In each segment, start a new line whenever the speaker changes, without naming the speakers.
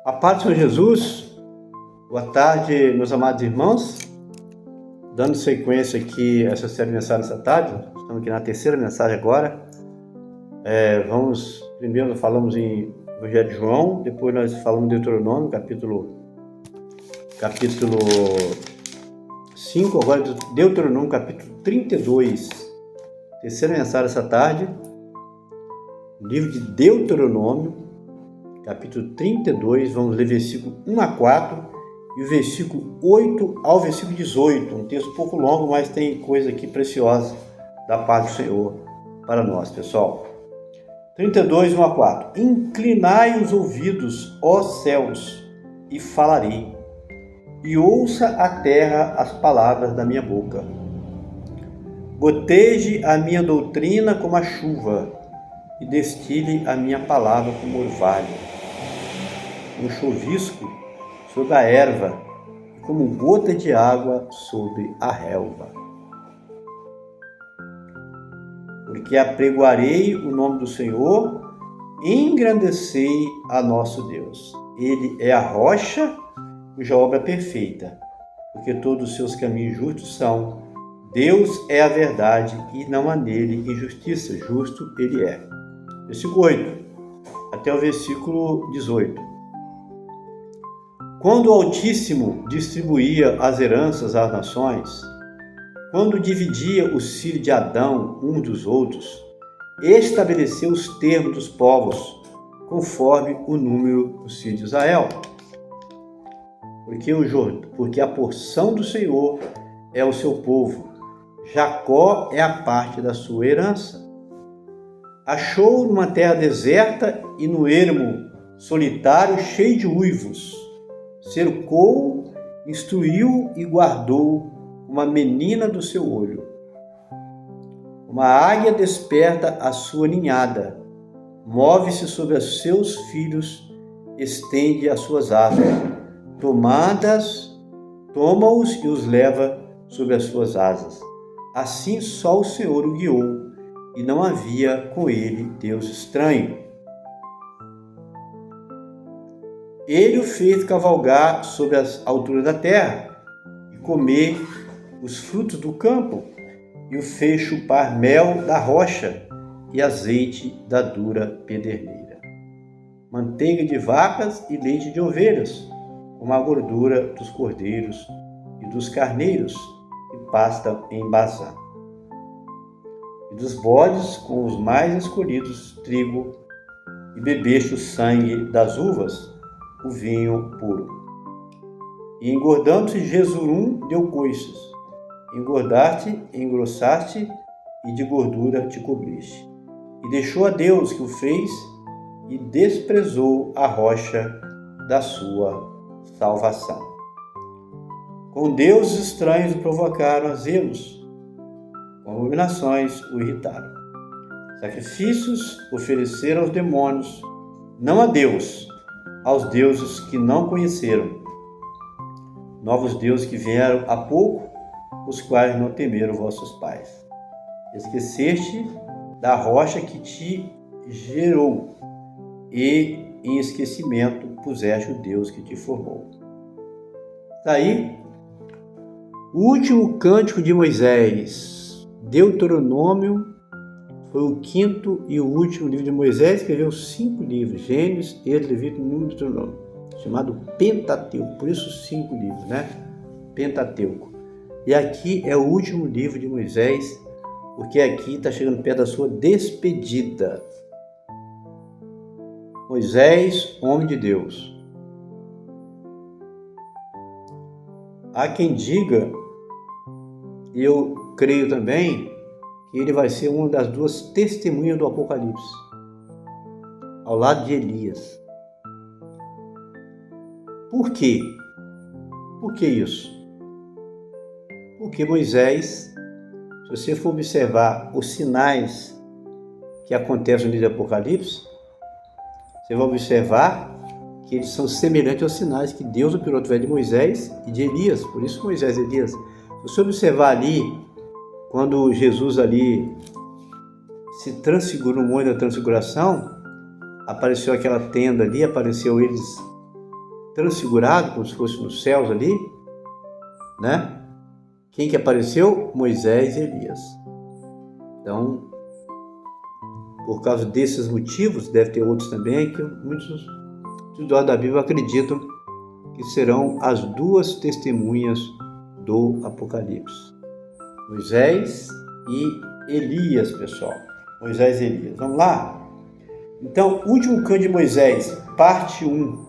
A paz do Senhor Jesus, boa tarde, meus amados irmãos. Dando sequência aqui a essa série de mensagens essa tarde, estamos aqui na terceira mensagem agora. Primeiro falamos em Evangelho de João, depois nós falamos de Deuteronômio, capítulo 5, agora Deuteronômio, capítulo 32. Terceira mensagem essa tarde, livro de Deuteronômio, capítulo 32, vamos ler versículo 1 a 4 e o versículo 8 ao versículo 18. Um texto um pouco longo, mas tem coisa aqui preciosa da parte do Senhor para nós, pessoal. 32, 1 a 4. Inclinai os ouvidos, ó céus, e falarei, e ouça a terra as palavras da minha boca. Goteje a minha doutrina como a chuva, e destile a minha palavra como orvalho. Um chuvisco sobre a erva, e como gota de água sobre a relva. Porque apregoarei o nome do Senhor, engrandecei a nosso Deus. Ele é a rocha, cuja obra é perfeita, porque todos os seus caminhos justos são. Deus é a verdade, e não há nele injustiça. Justo ele é. Versículo 8, até o versículo 18. Quando o Altíssimo distribuía as heranças às nações, quando dividia os filhos de Adão uns dos outros, estabeleceu os termos dos povos, conforme o número dos filhos de Israel. Porque a porção do Senhor é o seu povo, Jacó é a parte da sua herança. Achou numa terra deserta e no ermo solitário cheio de uivos. Cercou, instruiu e guardou uma menina do seu olho. Uma águia desperta a sua ninhada, move-se sobre os seus filhos, estende as suas asas. Toma-os e os leva sobre as suas asas. Assim só o Senhor o guiou, e não havia com ele Deus estranho. Ele o fez cavalgar sobre as alturas da terra e comer os frutos do campo, e o fez chupar mel da rocha e azeite da dura pederneira. Manteiga de vacas e leite de ovelhas, como a gordura dos cordeiros e dos carneiros que pastam em Bazã. E dos bodes com os mais escolhidos trigo, e bebeste o sangue das uvas, o vinho puro. E engordando-se Jesurum deu coices, engordaste, engrossaste, e de gordura te cobriste. E deixou a Deus que o fez, e desprezou a rocha da sua salvação. Com deuses estranhos o provocaram a zelos, com abominações o irritaram. Sacrifícios ofereceram aos demônios, não a Deus, aos deuses que não conheceram, novos deuses que vieram há pouco, os quais não temeram vossos pais. Esqueceste da rocha que te gerou, e em esquecimento puseste o Deus que te formou. Daí, o último cântico de Moisés, Deuteronômio, foi o quinto e o último livro de Moisés. Escreveu 5 livros, Gênesis, Êxodo, Levítico, Número e Deuteronômio, chamado Pentateuco, por isso 5 livros, né? Pentateuco. E aqui é o último livro de Moisés, porque aqui está chegando perto da sua despedida. Moisés, homem de Deus. Há quem diga, e eu creio também, que ele vai ser uma das 2 testemunhas do Apocalipse, ao lado de Elias. Por quê? Por que isso? Porque Moisés, se você for observar os sinais que acontecem no livro do Apocalipse, você vai observar que eles são semelhantes aos sinais que Deus operou através de Moisés e de Elias. Por isso Moisés e Elias. Se você observar ali, quando Jesus ali se transfigurou no Monte da Transfiguração, apareceu aquela tenda ali, apareceu eles transfigurado, como se fosse nos céus ali, né? Quem que apareceu? Moisés e Elias. Então, por causa desses motivos, deve ter outros também, que muitos estudiosos da Bíblia acreditam que serão as duas testemunhas do Apocalipse. Moisés e Elias, pessoal. Moisés e Elias. Vamos lá? Então, último canto de Moisés, parte 1.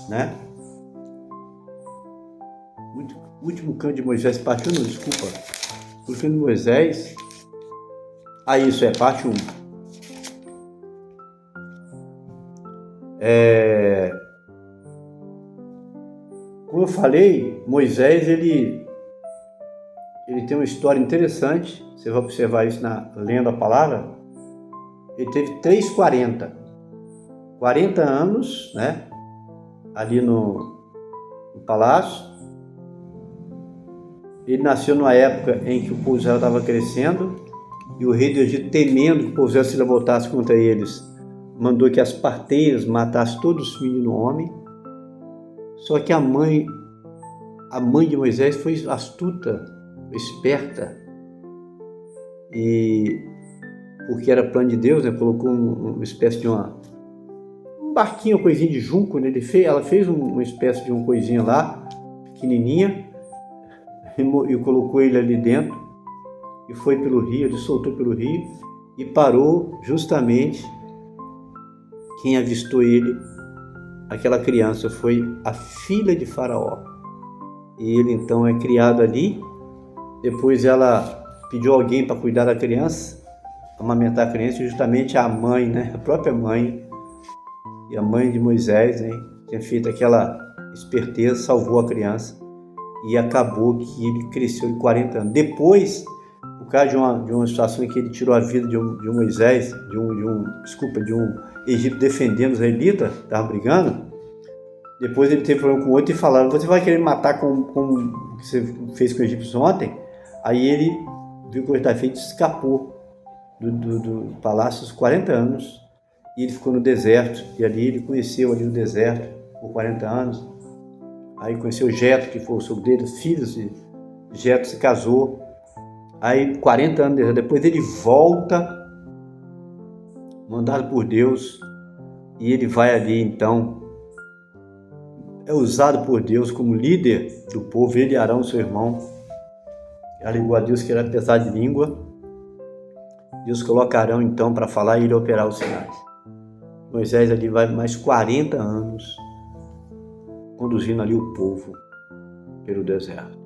Né? Último canto de Moisés, parte 1, não, desculpa. O canto de Moisés. Isso é parte 1. Como eu falei, Moisés, ele tem uma história interessante. Você vai observar isso lendo a palavra. Ele teve 40 anos, né? Ali no palácio. Ele nasceu numa época em que o povo de Israel estava crescendo e o rei do Egito, temendo que o povo de Israel se revoltasse contra eles, mandou que as parteiras matassem todos os meninos homens. Só que a mãe de Moisés foi astuta, esperta, e porque era plano de Deus, né, colocou uma espécie de um barquinho, uma coisinha de junco, né, ela fez uma espécie de uma coisinha lá, pequenininha, e colocou ele ali dentro, e foi pelo rio, ele soltou pelo rio, e parou justamente. Quem avistou ele, aquela criança, foi a filha de Faraó. E ele então é criado ali. Depois ela pediu alguém para cuidar da criança, amamentar a criança, e justamente a mãe, né, a própria mãe, e a mãe de Moisés, né, tinha feito aquela esperteza, salvou a criança, e acabou que ele cresceu em 40 anos. Depois, por causa de uma situação em que ele tirou a vida de um Moisés, de um Egito defendendo os israelitas, estavam brigando. Depois ele teve problema com outro e falaram: você vai querer me matar como o que você fez com os egípcios ontem? Aí ele viu que o estava feito e escapou do palácio aos 40 anos, e ele ficou no deserto, e ali ele conheceu ali o deserto por 40 anos. Aí conheceu Jetro, que foi o sogro dele, os filhos de Jetro, se casou. Aí 40 anos depois ele volta, mandado por Deus, e ele vai ali então, é usado por Deus como líder do povo, ele e Arão, seu irmão. Alegou a Deus que era pesado de língua. Deus coloca Arão então para falar e ele operar os sinais. Moisés ali vai mais 40 anos conduzindo ali o povo pelo deserto.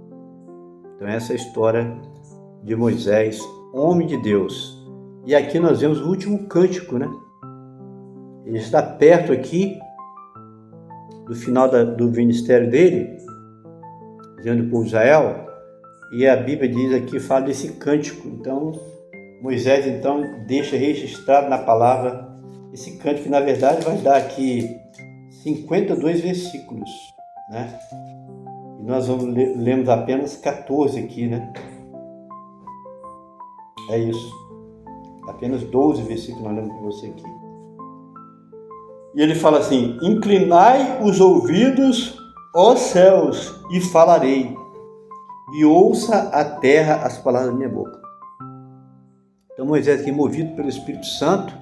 Então essa é a história de Moisés, homem de Deus. E aqui nós vemos o último cântico, né? Ele está perto aqui do final do ministério dele, diante do povo de Israel, e a Bíblia diz aqui, fala desse cântico. Então Moisés então deixa registrado na palavra esse cântico, que na verdade vai dar aqui 52 versículos, né? E nós lemos apenas 14 aqui, né? É isso. Apenas 12 versículos nós lemos para você aqui. E ele fala assim: inclinai os ouvidos, ó céus, e falarei, e ouça a terra as palavras da minha boca. Então Moisés, aqui movido pelo Espírito Santo,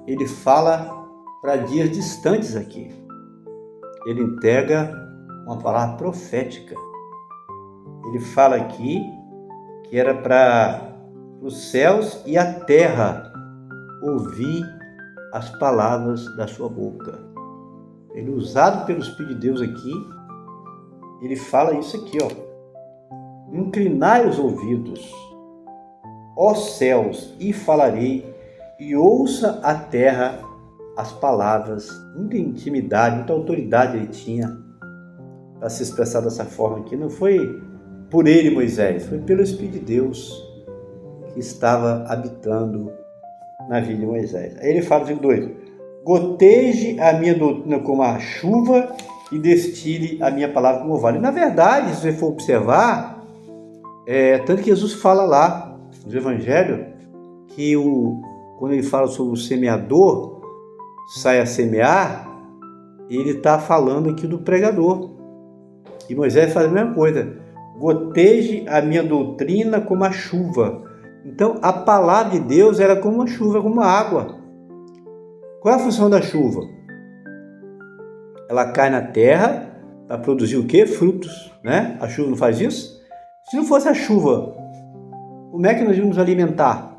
ele fala para dias distantes aqui. Ele entrega uma palavra profética. Ele fala aqui que era para os céus e a terra ouvir as palavras da sua boca. Ele, usado pelo Espírito de Deus aqui, ele fala isso aqui, ó. Inclinai os ouvidos, ó céus, e falarei, e ouça a terra as palavras. Muita intimidade, muita autoridade ele tinha para se expressar dessa forma aqui. Não foi por ele, Moisés, foi pelo Espírito de Deus que estava habitando na vida de Moisés. Aí ele fala, versículo 2: goteje a minha doutrina como a chuva e destile a minha palavra como o vale. Na verdade, se você for observar, tanto que Jesus fala lá no Evangelho que quando ele fala sobre o semeador sai a semear, ele está falando aqui do pregador. E Moisés faz a mesma coisa. Goteje a minha doutrina como a chuva. Então, a palavra de Deus era como a chuva, como a água. Qual é a função da chuva? Ela cai na terra para produzir o quê? Frutos, né? A chuva não faz isso? Se não fosse a chuva, como é que nós íamos nos alimentar?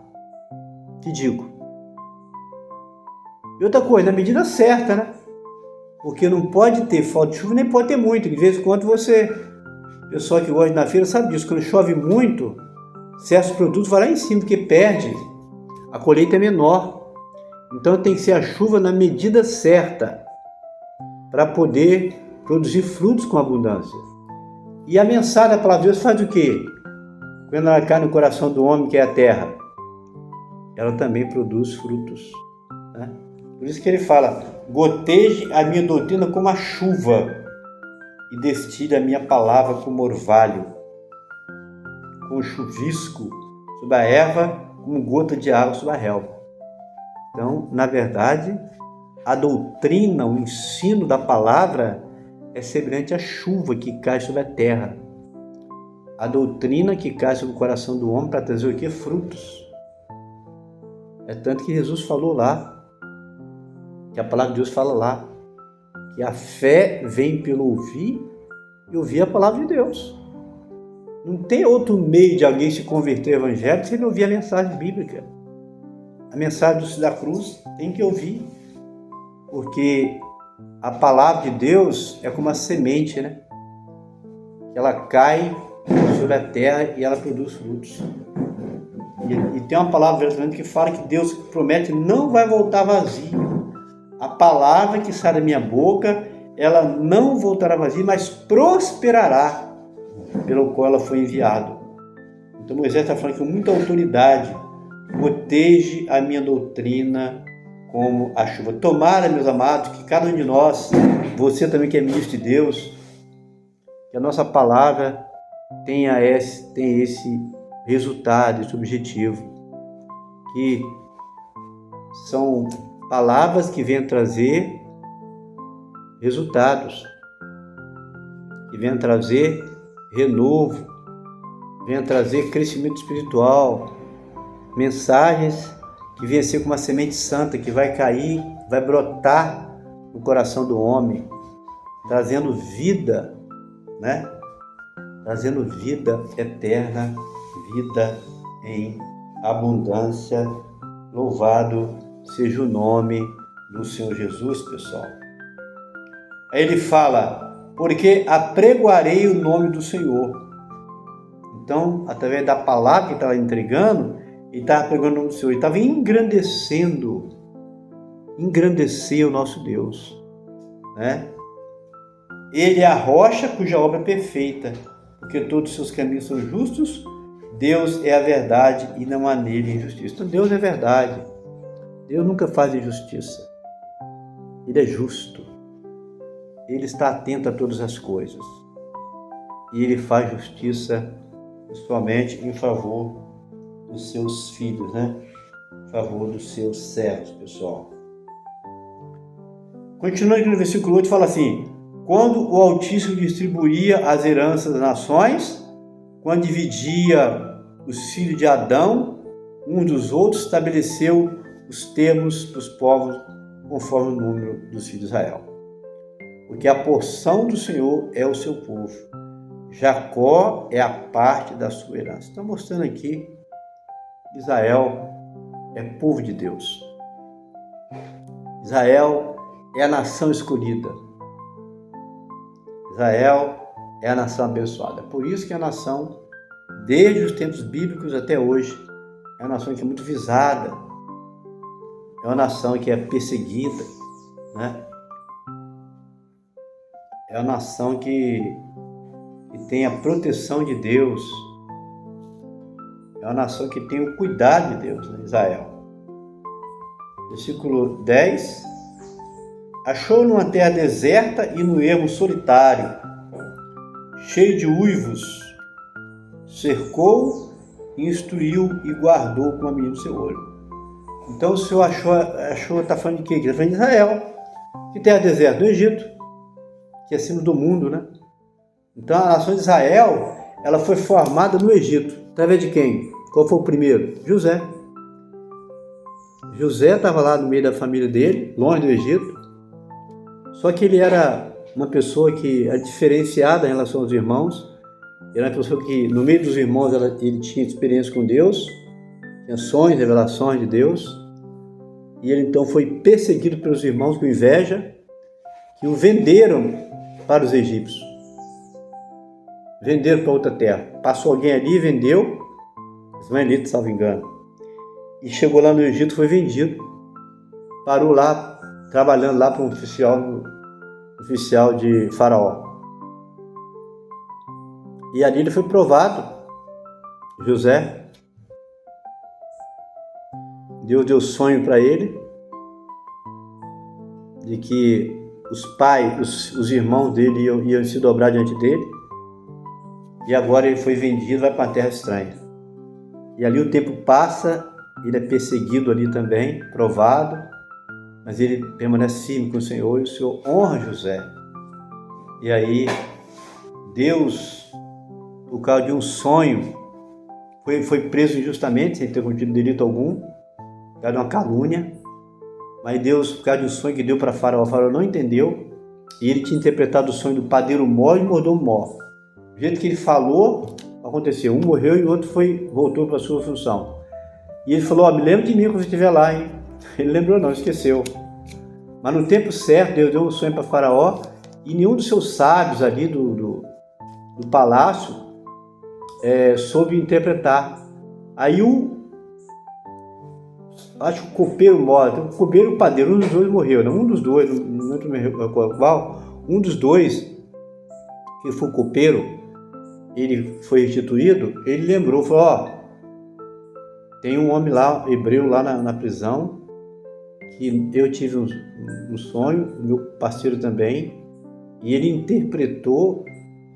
Te digo. E outra coisa, na medida certa, né? Porque não pode ter falta de chuva, nem pode ter muito. De vez em quando pessoal que gosta de ir na feira sabe disso. Quando chove muito, certos produtos vão lá em cima, porque perde. A colheita é menor. Então tem que ser a chuva na medida certa para poder produzir frutos com abundância. E a mensagem da palavra de Deus faz o quê? Quando ela cai no coração do homem, que é a terra, ela também produz frutos, né? Por isso que ele fala, goteje a minha doutrina como a chuva e destile a minha palavra como orvalho, como chuvisco sobre a erva, como gota de água sobre a relva. Então, na verdade, a doutrina, o ensino da palavra é semelhante à chuva que cai sobre a terra. A doutrina que cai sobre o coração do homem para trazer o quê? Frutos. É tanto que Jesus falou lá, que a palavra de Deus fala lá, que a fé vem pelo ouvir e ouvir a palavra de Deus. Não tem outro meio de alguém se converter ao evangelho se ele ouvir a mensagem bíblica. A mensagem da cruz tem que ouvir, porque a palavra de Deus é como uma semente, né? Ela cai sobre a terra e ela produz frutos. E tem uma palavra verdadeira que fala que Deus promete não vai voltar vazio. A palavra que sai da minha boca, ela não voltará vazia, mas prosperará, pelo qual ela foi enviada. Então Moisés está falando com muita autoridade, goteje a minha doutrina como a chuva. Tomara, meus amados, que cada um de nós, você também que é ministro de Deus, que a nossa palavra tenha esse resultado, esse objetivo, que são palavras que venham trazer resultados, que venham trazer renovo, venham trazer crescimento espiritual, mensagens que venham ser como uma semente santa que vai cair, vai brotar no coração do homem, trazendo vida, né? Trazendo vida eterna, vida em abundância. Louvado seja o nome do Senhor Jesus, pessoal. Aí ele fala, porque apregoarei o nome do Senhor. Então, através da palavra que ele estava entregando, ele estava pregando o nome do Senhor, ele estava engrandecer o nosso Deus, né? Ele é a rocha cuja obra é perfeita, porque todos os seus caminhos são justos. Deus é a verdade e não há nele injustiça. Então Deus é verdade. Deus nunca faz injustiça. Ele é justo. Ele está atento a todas as coisas. E ele faz justiça principalmente em favor dos seus filhos, né? Em favor dos seus servos, pessoal. Continuando aqui no versículo 8, fala assim: quando o Altíssimo distribuía as heranças das nações, quando dividia os filhos de Adão, um dos outros, estabeleceu os termos dos povos conforme o número dos filhos de Israel. Porque a porção do Senhor é o seu povo. Jacó é a parte da sua herança. Está mostrando aqui que Israel é povo de Deus. Israel é a nação escolhida. Israel é a nação abençoada. Por isso que a nação, desde os tempos bíblicos até hoje, é uma nação que é muito visada. É uma nação que é perseguida, né? É uma nação que tem a proteção de Deus. É uma nação que tem o cuidado de Deus, né? Israel. Versículo 10. Achou numa terra deserta e no ermo solitário, cheio de uivos, cercou, instruiu e guardou como a menina do seu olho. Então o Senhor achou, está falando de quê? Está falando de Israel. Que terra deserta? No Egito, que é símbolo do mundo, né? Então a nação de Israel, ela foi formada no Egito. Através de quem? Qual foi o primeiro? José. José estava lá no meio da família dele, longe do Egito. Só que ele era uma pessoa que era diferenciada em relação aos irmãos. Ele era uma pessoa que, no meio dos irmãos, ele tinha experiência com Deus, tinha sonhos, revelações de Deus. E ele então foi perseguido pelos irmãos com inveja, que o venderam para os egípcios. Venderam para outra terra. Passou alguém ali e vendeu, ismaelitas, salvo engano. E chegou lá no Egito, foi vendido. Parou lá, trabalhando lá para um oficial de Faraó. E ali ele foi provado. José. Deus deu sonho para ele de que os irmãos dele iam se dobrar diante dele. E agora ele foi vendido, vai para uma terra estranha. E ali o tempo passa, ele é perseguido ali também, provado, mas ele permanece firme com o Senhor e o Senhor honra José. E aí Deus, por causa de um sonho, foi preso injustamente, sem ter cometido delito algum, por causa de uma calúnia. Mas Deus, por causa de um sonho que deu para Faraó, Faraó não entendeu, e ele tinha interpretado o sonho do padeiro mor e mordomo mor. Do jeito que ele falou, aconteceu. Um morreu e o outro voltou para a sua função. E ele falou, me lembra de mim quando você estiver lá, hein? Ele lembrou não, esqueceu. Mas no tempo certo, Deus deu um sonho para Faraó, e nenhum dos seus sábios ali do palácio soube interpretar. Aí acho que o copeiro morre, o copeiro e o padeiro, um dos dois morreu, não? Um dos dois, não me recordo qual, um dos dois, que foi o copeiro, ele foi restituído, ele lembrou, falou, tem um homem lá, hebreu lá na prisão, que eu tive um sonho, meu parceiro também, e ele interpretou,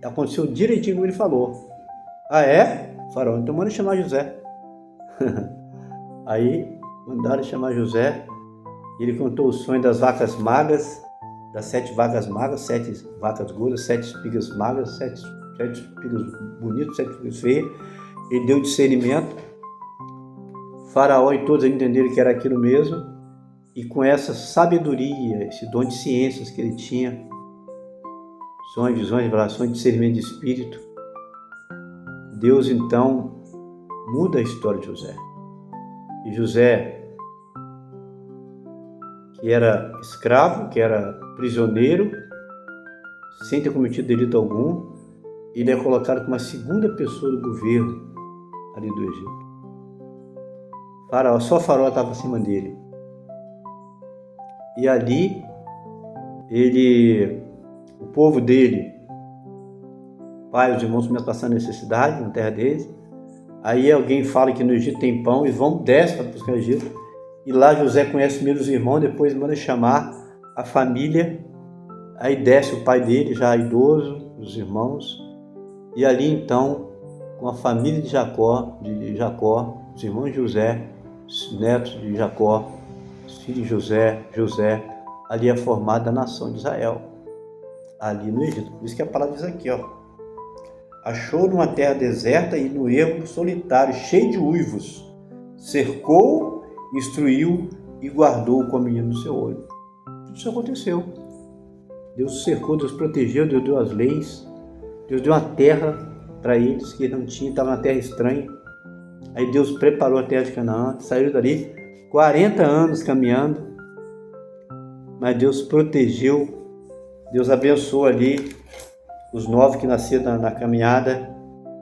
aconteceu direitinho como ele falou. Ah, é? Faraó, então manda chamar José. Aí mandaram chamar José, e ele contou o sonho das vacas magras, das 7 vacas magras, 7 vacas gordas, 7 espigas magras, 7 espigas bonitas, 7 espigas feias. Ele deu discernimento. Faraó e todos entenderam que era aquilo mesmo, e com essa sabedoria, esse dom de ciências que ele tinha, sonhos, visões, revelações, discernimento de espírito, Deus então muda a história de José. E José, que era escravo, que era prisioneiro, sem ter cometido delito algum, ele é colocado como a segunda pessoa do governo ali do Egito. Faraó, só Faraó estava acima dele. E ali, o povo dele, pai e os irmãos começam a passar necessidade na terra deles. Aí alguém fala que no Egito tem pão e desce para buscar o Egito. E lá José conhece primeiro os irmãos, depois manda chamar a família. Aí desce o pai dele, já idoso, os irmãos. E ali então, com a família de Jacó, os irmãos de José, os netos de Jacó, os filhos de José, ali é formada a nação de Israel, ali no Egito. Por isso que a palavra diz aqui, achou numa terra deserta e no ermo solitário, cheio de uivos, cercou, instruiu e guardou com a menina no seu olho. Tudo isso aconteceu. Deus cercou, Deus protegeu, Deus deu as leis, Deus deu uma terra para eles que não tinha, estava na terra estranha. Aí Deus preparou a terra de Canaã, saíram dali 40 anos caminhando, mas Deus protegeu, Deus abençoou ali os 9 que nasceram na caminhada,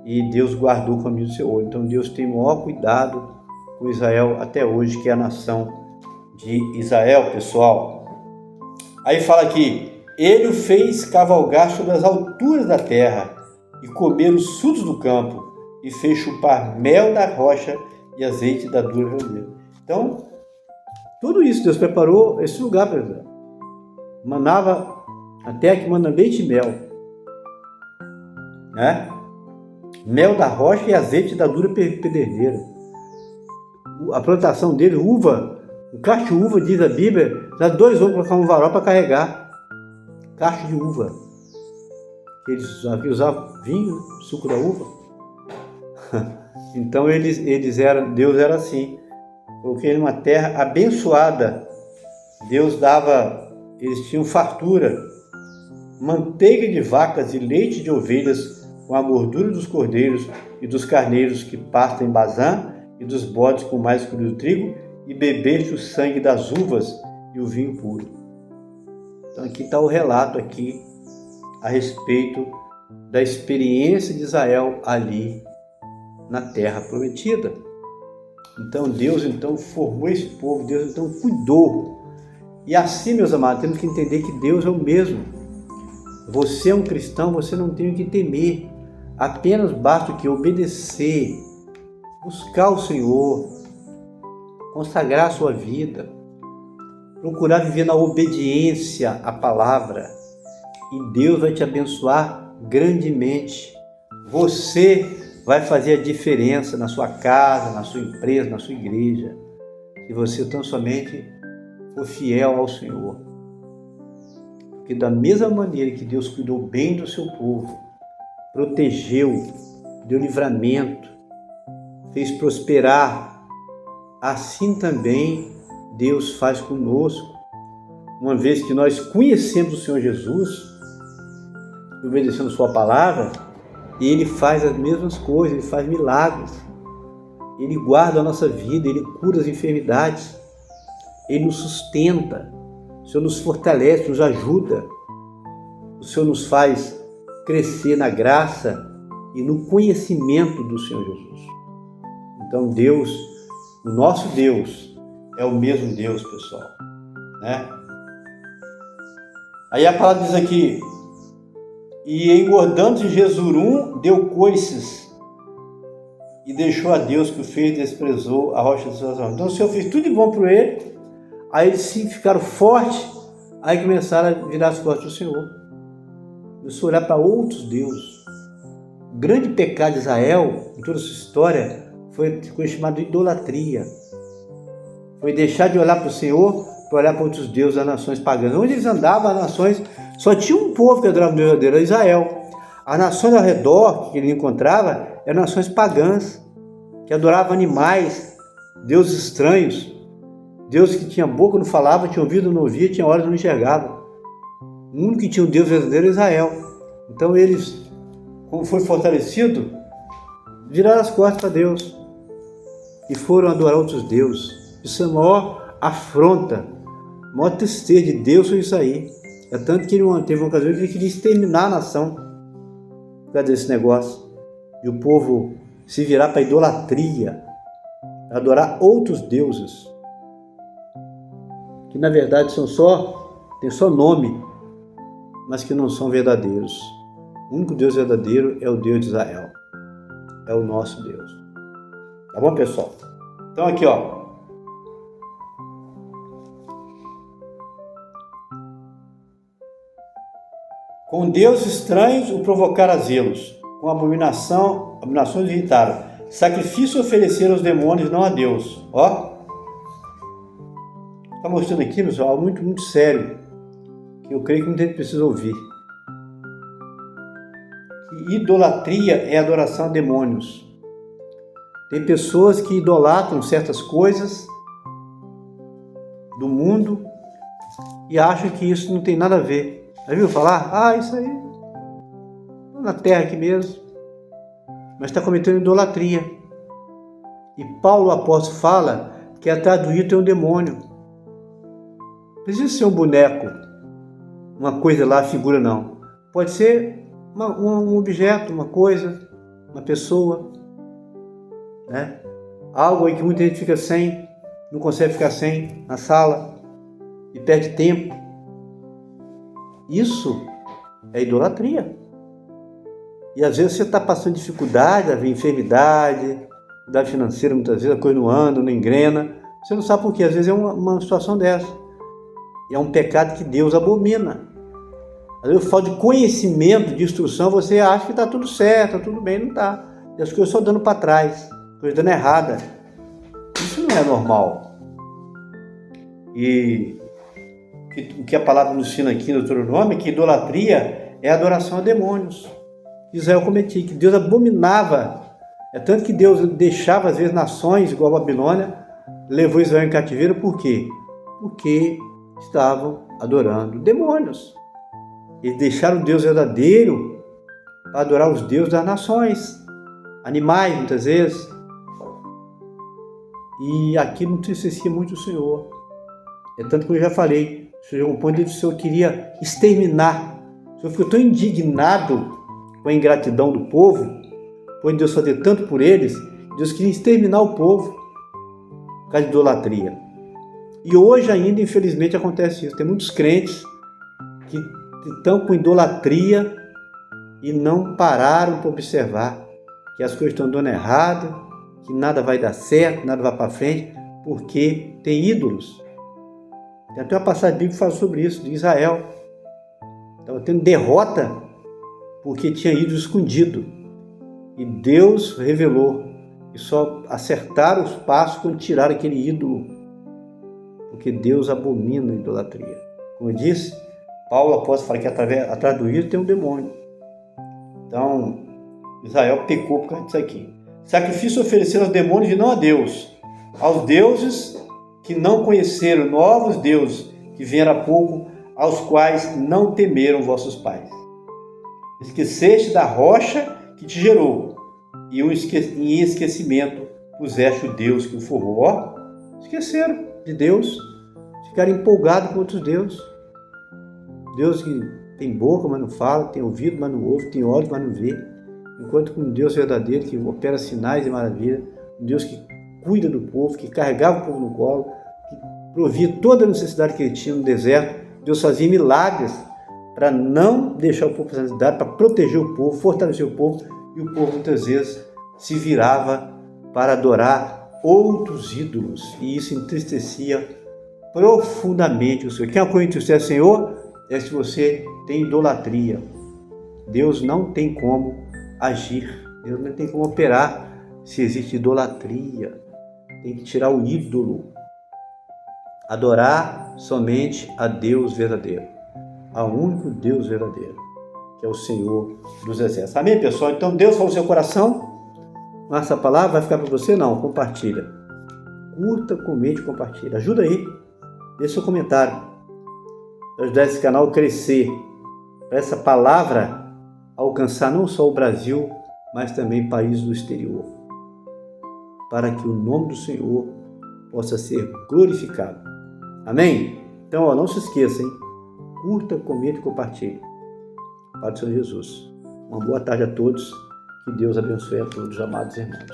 e Deus guardou o caminho do seu olho. Então Deus tem o maior cuidado com Israel até hoje, que é a nação de Israel, pessoal. Aí fala aqui, ele o fez cavalgar sobre as alturas da terra e comer os frutos do campo, e fez chupar mel da rocha e azeite da dura relva. Então, tudo isso Deus preparou esse lugar para Israel. Manava a terra que manda leite e mel, né? Mel da rocha e azeite da dura pederneira. A plantação dele, uva Um cacho de uva, diz a Bíblia, dá 2 homens colocar um varal para carregar. Cacho de uva. Eles usavam vinho, suco da uva. Então Deus era assim. Coloquei numa terra abençoada. Deus dava, eles tinham fartura. Manteiga de vacas e leite de ovelhas, com a gordura dos cordeiros e dos carneiros que pastam em Bazã, e dos bodes com mais escuro do trigo, e bebeste o sangue das uvas e o vinho puro. Então aqui está o relato aqui a respeito da experiência de Israel ali na terra prometida. Então Deus formou esse povo, Deus cuidou. E assim, meus amados, temos que entender que Deus é o mesmo. Você é um cristão, você não tem o que temer. Apenas basta que obedecer, buscar o Senhor, consagrar a sua vida, procurar viver na obediência à palavra. E Deus vai te abençoar grandemente. Você vai fazer a diferença na sua casa, na sua empresa, na sua igreja. Se você tão somente for fiel ao Senhor. Porque da mesma maneira que Deus cuidou bem do seu povo, protegeu, deu livramento, fez prosperar, assim também Deus faz conosco. Uma vez que nós conhecemos o Senhor Jesus, obedecendo sua palavra, Ele faz as mesmas coisas, Ele faz milagres. Ele guarda a nossa vida, Ele cura as enfermidades, Ele nos sustenta, o Senhor nos fortalece, nos ajuda, o Senhor nos faz crescer na graça e no conhecimento do Senhor Jesus. Então Deus, o nosso Deus, é o mesmo Deus, pessoal, né? Aí a palavra diz aqui, e engordando-se Jesurum, deu coices, e deixou a Deus que o fez, desprezou a rocha de suas almas. Então o Senhor fez tudo de bom para ele, aí eles ficaram fortes, aí começaram a virar as costas do Senhor. Começou a olhar para outros deuses. O grande pecado de Israel, em toda a sua história, foi chamado de idolatria. Foi deixar de olhar para o Senhor para olhar para outros deuses das nações pagãs. Onde eles andavam, as nações, só tinha um povo que adorava o Deus verdadeiro, era Israel. As nações ao redor que ele encontrava eram nações pagãs, que adoravam animais, deuses estranhos, Deus que tinha boca não falava, tinha ouvido não ouvia, tinha olhos não enxergava. O único que tinha um Deus verdadeiro era Israel. Então eles, como foi fortalecido, viraram as costas para Deus e foram adorar outros deuses. Isso é a maior afronta, a maior tristeza de Deus foi isso aí. É tanto que ele teve uma ocasião que ele queria exterminar a nação por causa desse negócio. E o povo se virar para a idolatria, adorar outros deuses, que na verdade têm só nome, mas que não são verdadeiros. O único Deus verdadeiro é o Deus de Israel. É o nosso Deus. Tá bom, pessoal? Então aqui, ó. Com deuses estranhos o provocaram a zelos, com abominações irritaram. Sacrifício ofereceram aos demônios, não a Deus. Ó. Está mostrando aqui, pessoal, algo muito, muito sério, que eu creio que muita gente precisa ouvir. Que idolatria é adoração a demônios. Tem pessoas que idolatram certas coisas do mundo e acham que isso não tem nada a ver. Já viu falar? Ah, isso aí, na terra aqui mesmo. Mas está cometendo idolatria. E Paulo, o apóstolo, fala que atrás do ídolo tem um demônio. Não precisa ser um boneco, uma coisa lá, figura não. Pode ser um objeto, uma coisa, uma pessoa, né? Algo aí que muita gente fica sem, não consegue ficar sem na sala e perde tempo. Isso é idolatria. E às vezes você está passando dificuldade, enfermidade, financeira, muitas vezes a coisa não anda, não engrena. Você não sabe por quê, às vezes é uma situação dessa. E é um pecado que Deus abomina. Às vezes falta de conhecimento, de instrução, você acha que está tudo certo, está tudo bem, não está. E as coisas só dando para trás, coisas dando errada. Isso não é normal. E o que a palavra nos ensina aqui no Deuteronômio é que idolatria é adoração a demônios. Israel cometia, que Deus abominava. É tanto que Deus deixava às vezes nações igual a Babilônia, levou Israel em cativeiro, por quê? Porque estavam adorando demônios. Eles deixaram o Deus verdadeiro para adorar os deuses das nações, animais muitas vezes. E aquilo entristecia muito o Senhor. É tanto que eu já falei, o Senhor, o ponto de o Senhor queria exterminar. O Senhor ficou tão indignado com a ingratidão do povo, por Deus fazer tanto por eles, Deus queria exterminar o povo por causa de idolatria. E hoje ainda, infelizmente, acontece isso. Tem muitos crentes que estão com idolatria e não pararam para observar que as coisas estão dando errado, que nada vai dar certo, nada vai para frente, porque tem ídolos. Tem até uma passagem bíblica que fala sobre isso, de Israel. Estava tendo derrota porque tinha ídolos escondido. E Deus revelou que só acertaram os passos quando tiraram aquele ídolo, porque Deus abomina a idolatria. Como eu disse, Paulo apóstolo fala que atrás do ídolo tem um demônio. Então, Israel pecou por causa disso aqui. Sacrifício oferecido aos demônios e não a Deus. Aos deuses que não conheceram, novos deuses que vieram há pouco, aos quais não temeram vossos pais. Esqueceste da rocha que te gerou, e em esquecimento puseste o Deus que o formou. Ó, esqueceram de Deus, ficaram empolgados com outros deuses. Deus que tem boca, mas não fala, tem ouvido, mas não ouve, tem olhos, mas não vê. Enquanto com um Deus verdadeiro que opera sinais e maravilhas, um Deus que cuida do povo, que carregava o povo no colo, que provia toda a necessidade que ele tinha no deserto. Deus fazia milagres para não deixar o povo passar necessidade, para proteger o povo, fortalecer o povo, e o povo muitas vezes se virava para adorar outros ídolos, e isso entristecia profundamente o Senhor. Quem é que entristece o Senhor? É se você tem idolatria. Deus não tem como agir, Deus não tem como operar se existe idolatria. Tem que tirar o ídolo, adorar somente a Deus verdadeiro, ao único Deus verdadeiro, que é o Senhor dos Exércitos. Amém, pessoal? Então Deus falou no seu coração, essa palavra vai ficar para você? Não, compartilha. Curta, comente, compartilha. Ajuda aí, deixa seu comentário, para ajudar esse canal a crescer, para essa palavra alcançar não só o Brasil, mas também países do exterior, para que o nome do Senhor possa ser glorificado. Amém? Então, não se esqueça, hein? Curta, comente e compartilhe. Pai do Senhor Jesus. Uma boa tarde a todos. Que Deus abençoe a todos, amados irmãos.